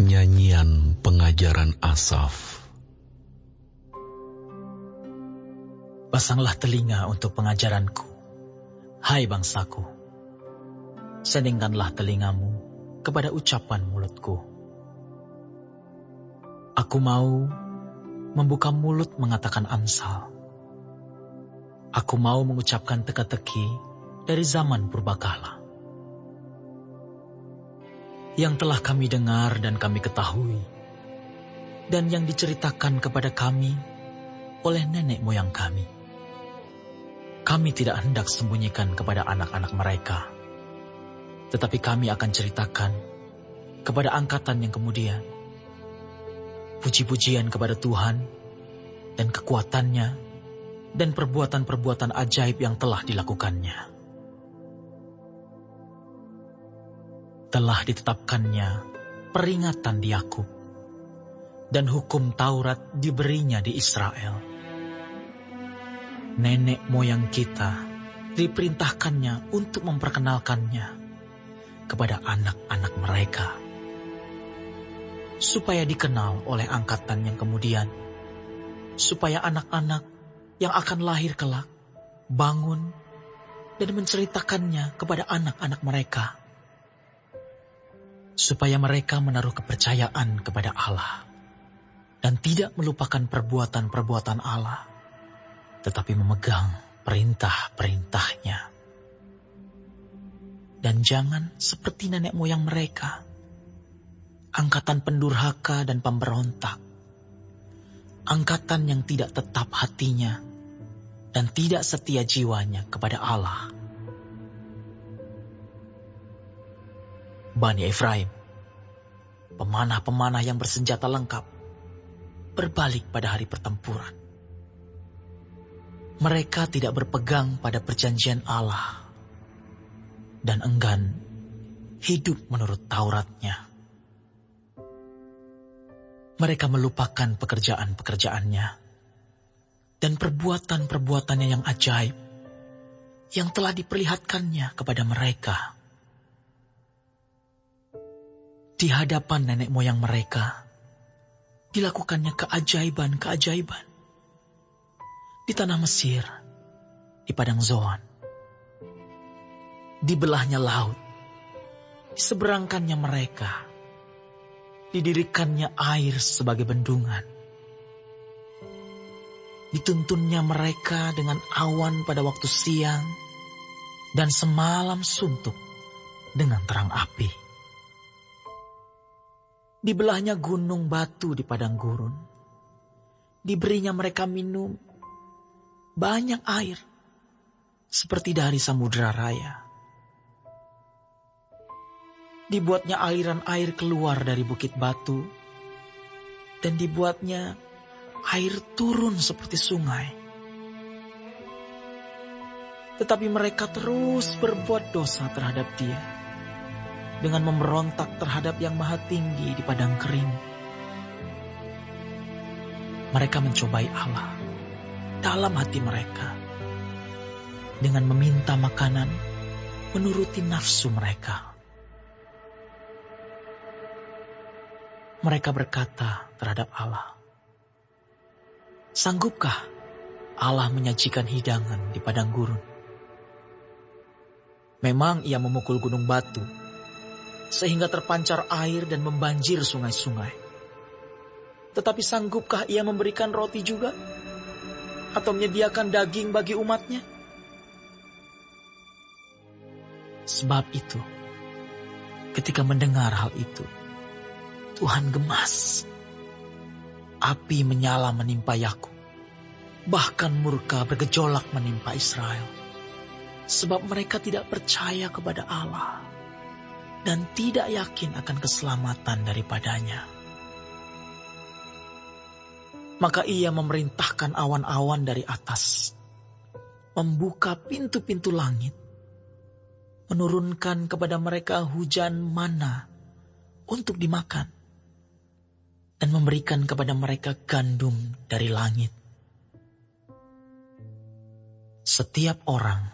Nyanyian pengajaran Asaf. Pasanglah telinga untuk pengajaranku, hai bangsaku. Sendingkanlah telingamu kepada ucapan mulutku. Aku mau membuka mulut mengatakan amsal. Aku mau mengucapkan teka-teki dari zaman purbakala. Yang telah kami dengar dan kami ketahui, dan yang diceritakan kepada kami oleh nenek moyang kami. Kami tidak hendak sembunyikan kepada anak-anak mereka, tetapi kami akan ceritakan kepada angkatan yang kemudian. Puji-pujian kepada Tuhan dan kekuatannya dan perbuatan-perbuatan ajaib yang telah dilakukannya. Telah ditetapkannya peringatan di Yakub, dan hukum Taurat diberinya di Israel. Nenek moyang kita diperintahkannya untuk memperkenalkannya kepada anak-anak mereka, supaya dikenal oleh angkatan yang kemudian, supaya anak-anak yang akan lahir kelak bangun dan menceritakannya kepada anak-anak mereka, supaya mereka menaruh kepercayaan kepada Allah dan tidak melupakan perbuatan-perbuatan Allah, tetapi memegang perintah-perintahnya. Dan jangan seperti nenek moyang mereka, angkatan pendurhaka dan pemberontak, angkatan yang tidak tetap hatinya dan tidak setia jiwanya kepada Allah. Bani Efraim, pemanah-pemanah yang bersenjata lengkap, berbalik pada hari pertempuran. Mereka tidak berpegang pada perjanjian Allah dan enggan hidup menurut Tauratnya. Mereka melupakan pekerjaan-pekerjaannya dan perbuatan-perbuatannya yang ajaib yang telah diperlihatkannya kepada mereka. Di hadapan nenek moyang mereka, dilakukannya keajaiban-keajaiban. Di tanah Mesir, di padang Zoan, dibelahnya laut, diseberangkannya mereka, didirikannya air sebagai bendungan. Dituntunnya mereka dengan awan pada waktu siang, dan semalam suntuk dengan terang api. Dibelahnya gunung batu di padang gurun. Diberinya mereka minum banyak air, seperti dari samudera raya. Dibuatnya aliran air keluar dari bukit batu, dan dibuatnya air turun seperti sungai. Tetapi mereka terus berbuat dosa terhadap Dia, dengan memberontak terhadap Yang Maha Tinggi di padang kering. Mereka mencobai Allah dalam hati mereka, dengan meminta makanan menuruti nafsu mereka. Mereka berkata terhadap Allah, "Sanggupkah Allah menyajikan hidangan di padang gurun? Memang Ia memukul gunung batu, sehingga terpancar air dan membanjir sungai-sungai. Tetapi sanggupkah Ia memberikan roti juga? Atau menyediakan daging bagi umatnya?" Sebab itu, ketika mendengar hal itu, Tuhan gemas. Api menyala menimpa Yakub, bahkan murka bergejolak menimpa Israel. Sebab mereka tidak percaya kepada Allah dan tidak yakin akan keselamatan daripadanya. Maka Ia memerintahkan awan-awan dari atas, membuka pintu-pintu langit, menurunkan kepada mereka hujan mana untuk dimakan, dan memberikan kepada mereka gandum dari langit. Setiap orang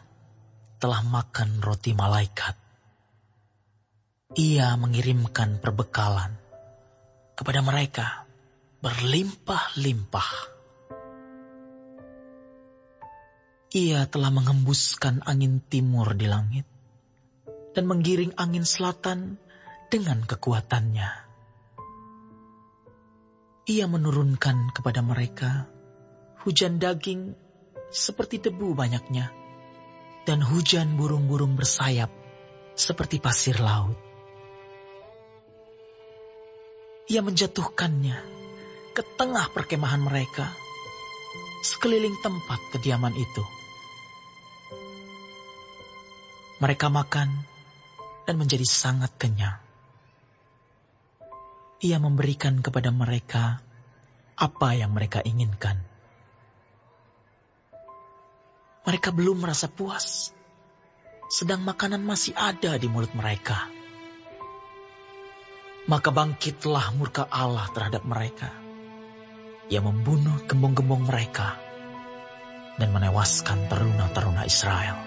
telah makan roti malaikat. Ia mengirimkan perbekalan kepada mereka berlimpah-limpah. Ia telah mengembuskan angin timur di langit dan menggiring angin selatan dengan kekuatannya. Ia menurunkan kepada mereka hujan daging seperti debu banyaknya dan hujan burung-burung bersayap seperti pasir laut. Ia menjatuhkannya ke tengah perkemahan mereka, sekeliling tempat kediaman itu. Mereka makan dan menjadi sangat kenyang. Ia memberikan kepada mereka apa yang mereka inginkan. Mereka belum merasa puas, sedang makanan masih ada di mulut mereka. Maka bangkitlah murka Allah terhadap mereka. Ia membunuh gembong-gembong mereka dan menewaskan teruna-teruna Israel.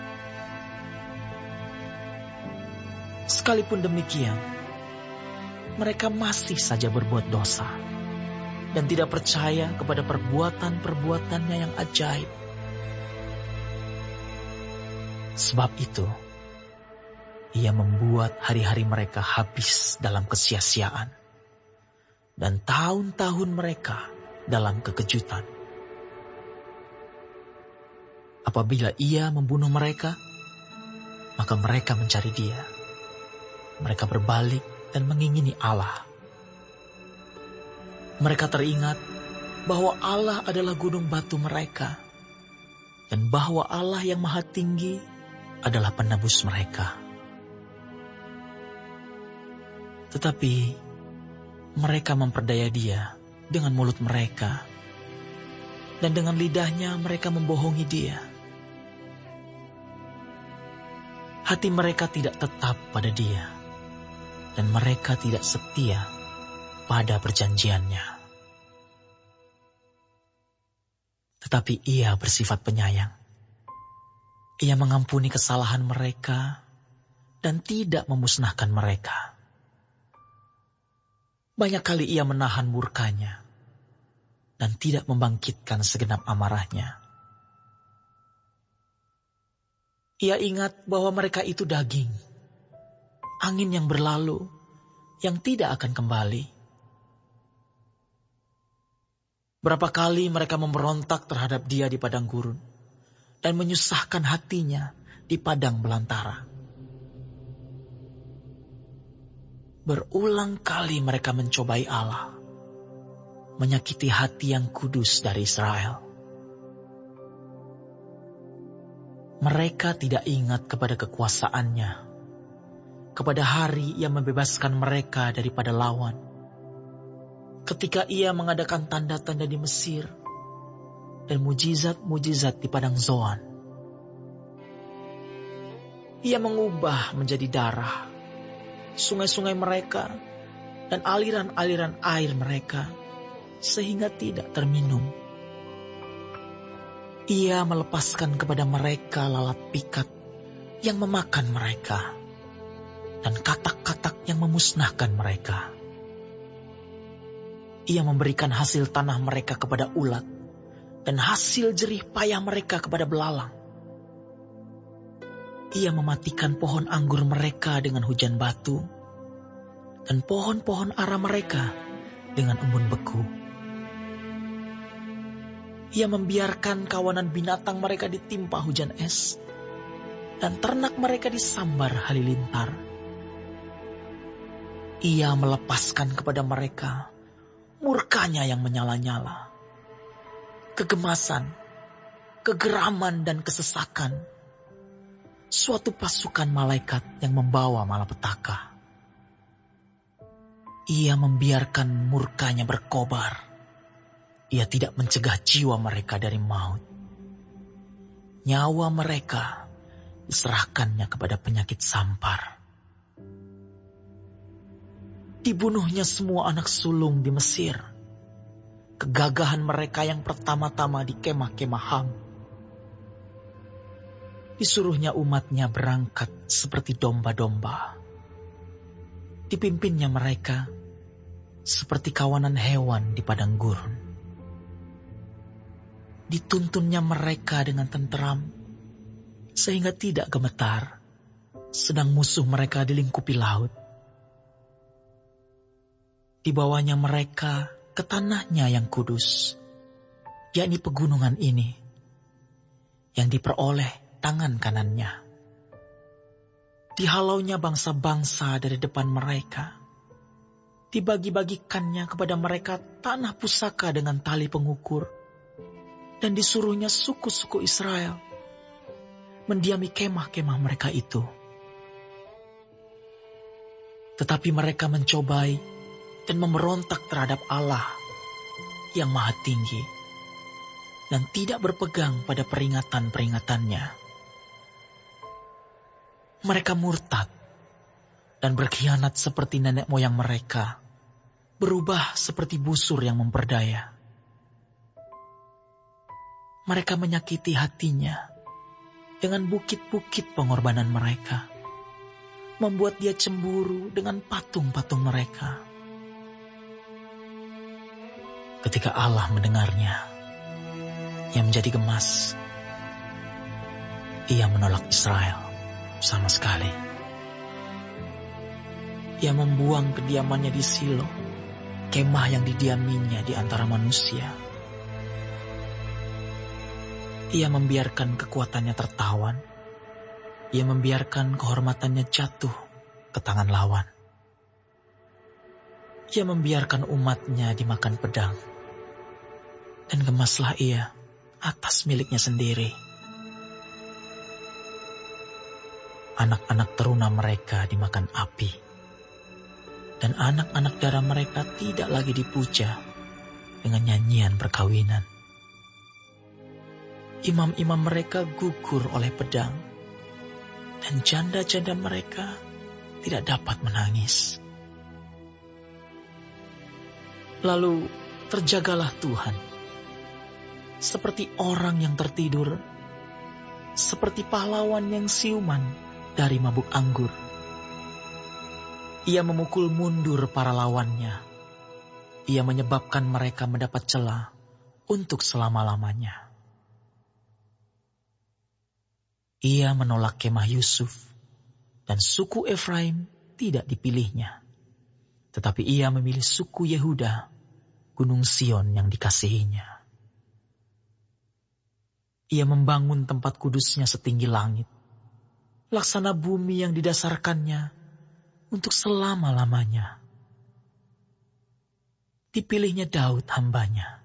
Sekalipun demikian, mereka masih saja berbuat dosa dan tidak percaya kepada perbuatan-perbuatannya yang ajaib. Sebab itu, ia membuat hari-hari mereka habis dalam kesia-siaan dan tahun-tahun mereka dalam kekejutan. Apabila ia membunuh mereka, maka mereka mencari dia. Mereka berbalik dan mengingini Allah. Mereka teringat bahwa Allah adalah gunung batu mereka dan bahwa Allah yang Maha Tinggi adalah penebus mereka. Tetapi mereka memperdaya dia dengan mulut mereka, dan dengan lidahnya mereka membohongi dia. Hati mereka tidak tetap pada dia, dan mereka tidak setia pada perjanjiannya. Tetapi ia bersifat penyayang. Ia mengampuni kesalahan mereka dan tidak memusnahkan mereka. Banyak kali ia menahan murkanya dan tidak membangkitkan segenap amarahnya. Ia ingat bahwa mereka itu daging, angin yang berlalu, yang tidak akan kembali. Berapa kali mereka memberontak terhadap dia di padang gurun dan menyusahkan hatinya di padang belantara. Berulang kali mereka mencobai Allah, menyakiti hati yang kudus dari Israel. Mereka tidak ingat kepada kekuasaannya, kepada hari ia membebaskan mereka daripada lawan, ketika ia mengadakan tanda-tanda di Mesir dan mujizat-mujizat di padang Zoan. Ia mengubah menjadi darah sungai-sungai mereka dan aliran-aliran air mereka sehingga tidak terminum. Ia melepaskan kepada mereka lalat pikat yang memakan mereka dan katak-katak yang memusnahkan mereka. Ia memberikan hasil tanah mereka kepada ulat dan hasil jerih payah mereka kepada belalang. Ia mematikan pohon anggur mereka dengan hujan batu dan pohon-pohon ara mereka dengan embun beku. Ia membiarkan kawanan binatang mereka ditimpa hujan es dan ternak mereka disambar halilintar. Ia melepaskan kepada mereka murkanya yang menyala-nyala, kegemasan, kegeraman dan kesesakan, suatu pasukan malaikat yang membawa malapetaka. Ia membiarkan murkanya berkobar. Ia tidak mencegah jiwa mereka dari maut. Nyawa mereka diserahkannya kepada penyakit sampar. Dibunuhnya semua anak sulung di Mesir. Kegagahan mereka yang pertama-tama di kemah-kemah Ham. Disuruhnya umatnya berangkat seperti domba-domba. Dipimpinnya mereka seperti kawanan hewan di padang gurun. Dituntunnya mereka dengan tenteram, sehingga tidak gemetar, sedang musuh mereka dilingkupi laut. Dibawanya mereka ke tanahnya yang kudus, yakni pegunungan ini, yang diperoleh tangan kanannya. Dihalaunya bangsa-bangsa dari depan mereka, dibagi-bagikannya kepada mereka tanah pusaka dengan tali pengukur, dan disuruhnya suku-suku Israel mendiami kemah-kemah mereka itu. Tetapi mereka mencobai dan memberontak terhadap Allah yang Maha Tinggi dan tidak berpegang pada peringatan-peringatannya. Mereka murtad dan berkhianat seperti nenek moyang mereka, berubah seperti busur yang memperdaya. Mereka menyakiti hatinya dengan bukit-bukit pengorbanan mereka, membuat dia cemburu dengan patung-patung mereka. Ketika Allah mendengarnya, ia menjadi gemas. Ia menolak Israel sama sekali. Ia membuang kediamannya di Silo, kemah yang didiaminya di antara manusia. Ia membiarkan kekuatannya tertawan. Ia membiarkan kehormatannya jatuh ke tangan lawan. Ia membiarkan umatnya dimakan pedang. Dan gemaslah ia atas miliknya sendiri. Anak-anak teruna mereka dimakan api. Dan anak-anak darah mereka tidak lagi dipuja dengan nyanyian perkawinan. Imam-imam mereka gugur oleh pedang, dan janda-janda mereka tidak dapat menangis. Lalu terjagalah Tuhan, seperti orang yang tertidur, seperti pahlawan yang siuman dari mabuk anggur. Ia memukul mundur para lawannya. Ia menyebabkan mereka mendapat celah untuk selama-lamanya. Ia menolak kemah Yusuf, dan suku Efraim tidak dipilihnya. Tetapi ia memilih suku Yehuda, gunung Sion yang dikasihinya. Ia membangun tempat kudusnya setinggi langit, laksana bumi yang didasarkannya untuk selama-lamanya. Dipilihnya Daud hambanya.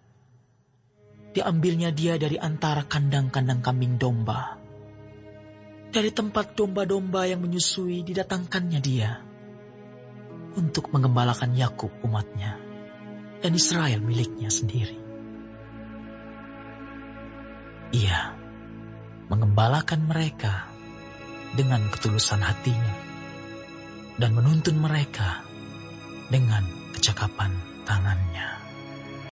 Diambilnya dia dari antara kandang-kandang kambing domba. Dari tempat domba-domba yang menyusui didatangkannya dia untuk mengembalakan Yakub umatnya dan Israel miliknya sendiri. Ia mengembalakan mereka dengan ketulusan hatinya dan menuntun mereka dengan kecakapan tangannya.